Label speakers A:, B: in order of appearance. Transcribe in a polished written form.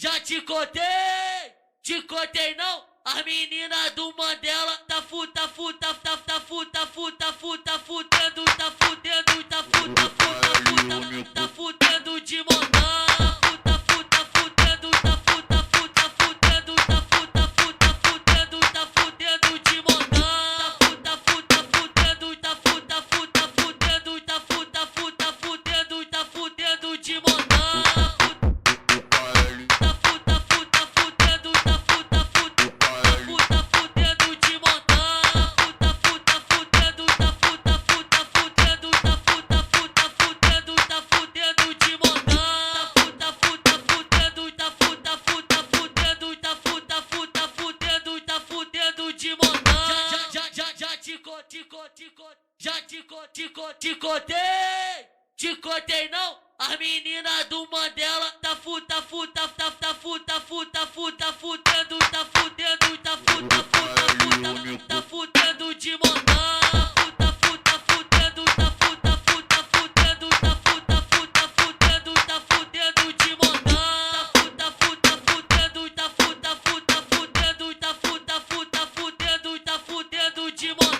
A: Já te contei não. As meninas do Mandela tá fudendo, tá fudendo de montão. Tá fudendo de montão. Tá fudendo de montão. Te contei não. As meninas do Mandela tá fudendo de montão. Tá fudendo de montão.